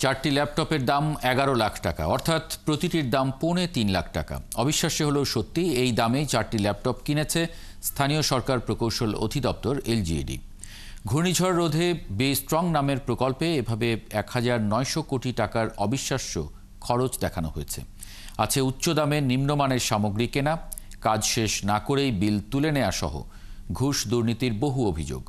চারটি ল্যাপটপের দাম 11 লাখ টাকা, অর্থাৎ প্রতিটির দাম 3.25 লাখ টাকা। অবিশ্বাস্য হলেও সত্যি, এই দামেই চারটি ল্যাপটপ কিনেছে স্থানীয় সরকার প্রকৌশল অধিদপ্তর এলজিইডি। ঘূর্ণিঝড় রোধে বে স্ট্রং নামের প্রকল্পে এভাবে 1900 কোটি টাকার অবিশ্বাস্য খরচ দেখানো হয়েছে। আছে উচ্চ দামের নিম্নমানের সামগ্রী কেনা, কাজ শেষ না করেই বিল তুলে নেওয়া সহ ঘুষ দুর্নীতির বহু অভিযোগ।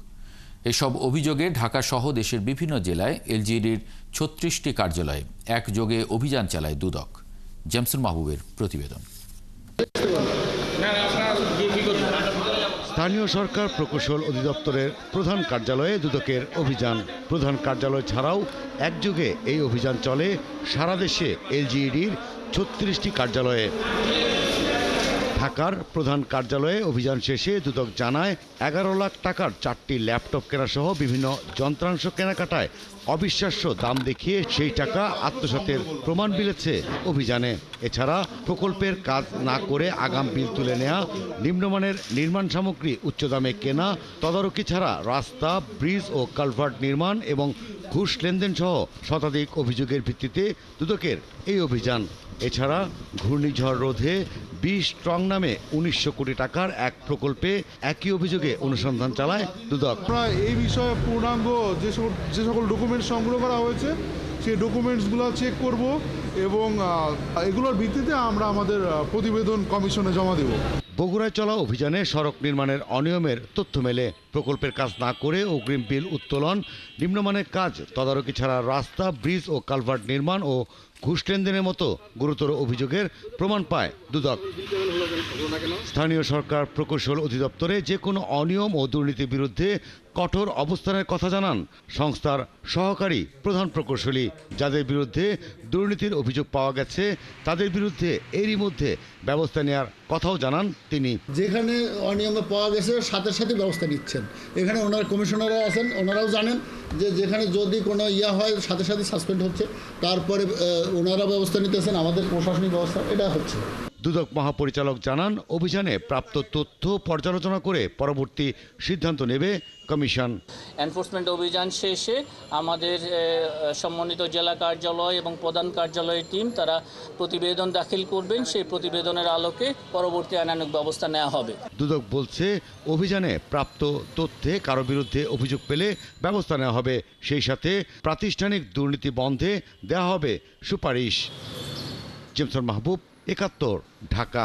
এসব অভিযোগে ঢাকা সহ দেশের বিভিন্ন জেলায় এলজিইডির 36টি কার্যালয়ে একযোগে অভিযান চালায় দুদক। জেমসন মাহবুবের প্রতিবেদন। স্থানীয় সরকার প্রকৌশল অধিদপ্তরের প্রধান কার্যালয়ে দুদকের অভিযান। প্রধান কার্যালয় ছাড়াও একযোগে এই অভিযান চলে সারা দেশে এলজিইডির 36টি কার্যালয়ে। ঢাকার প্রধান কার্যালয়ে অভিযান শেষে দুদক জানায় 11 লাখ টাকার চারটি ল্যাপটপ কেনা সহ বিভিন্ন যন্ত্রাংশ কেনাকাটায় অবিশ্বাস্য দাম দেখিয়ে সেই টাকা আত্মসাতের প্রমাণ মিলেছে অভিযানে। এছাড়া প্রকল্পের কাজ না করে আগাম বিল তুলে নেওয়া, নিম্নমানের নির্মাণ সামগ্রী উচ্চ দামে কেনা, তদারকি ছাড়া রাস্তা, ব্রিজ ও কালভার্ট নির্মাণ এবং ঘুষ লেনদেন সহ শতাধিক অভিযোগের ভিত্তিতে দুদকের এই অভিযান। এছাড়া ঘূর্ণিঝড় রোধে বি স্ট্রং নামে 1900 কোটি টাকার এক প্রকল্পে একই অভিযোগে অনুসন্ধান চালায় দুদক। এই বিষয়ে পূর্ণাঙ্গ যে সকল ডকুমেন্ট সংগ্রহ করা হয়েছে সেই ডকুমেন্টসগুলো চেক করব এবং এগুলোর ভিত্তিতে আমরা আমাদের প্রতিবেদন কমিশনে জমা দেব। বগুড়ায় চলা অভিযানে সড়ক নির্মাণের অনিয়মের তথ্য মেলে। প্রকল্পের কাজ না করে অগ্রিম বিল উত্তোলন, নিম্নমানের কাজ, তদারকি ছাড়া রাস্তা, ব্রিজ ও কালভার্ট নির্মাণ ও ঘুষ লেনদেনের মতো গুরুতর অভিযোগের প্রমাণ পায় দুদক। স্থানীয় সরকার প্রকৌশল অধিদপ্তরে যে কোনো অনিয়ম ও দুর্নীতির বিরুদ্ধে কঠোর অবস্থানের কথা জানান সংস্থার সহকারী প্রধান প্রকৌশলী। যাদের বিরুদ্ধে দুর্নীতির অভিযোগ পাওয়া গেছে তাদের বিরুদ্ধে এরই মধ্যে ব্যবস্থা নেওয়ার কথাও জানান তিনি। যেখানে অনিয়ম পাওয়া গেছে সাথে সাথে ব্যবস্থা নিচ্ছেন। এখানে ওনার কমিশনাররা আছেন, ওনারাও জানেন যে যেখানে যদি কোনো হয় সাথে সাথে সাসপেন্ড হচ্ছে, তারপরে ওনারা ব্যবস্থা নিতেছেন, আমাদের প্রশাসনিক ব্যবস্থা এটা হচ্ছে। দুদক মহাপরিচালক জানান, অভিযানে প্রাপ্ত তথ্য পর্যালোচনা করে পরবর্তী সিদ্ধান্ত নেবে কমিশন। এনফোর্সমেন্ট অভিযান শেষে আমাদের সম্মানিত জেলা কার্যালয় এবং প্রধান কার্যালয়ের টিম তারা প্রতিবেদন দাখিল করবেন। সেই প্রতিবেদনের আলোকে পরবর্তী আইনানুগ ব্যবস্থা নেওয়া হবে। দুদক বলছে, অভিযানে প্রাপ্ত তথ্যে কারো বিরুদ্ধে অভিযোগ পেলে ব্যবস্থা নেওয়া হবে। সেই সাথে প্রাতিষ্ঠানিক দুর্নীতি বন্ধে দেওয়া হবে সুপারিশ। জেমসন মাহবুব, 71, ঢাকা।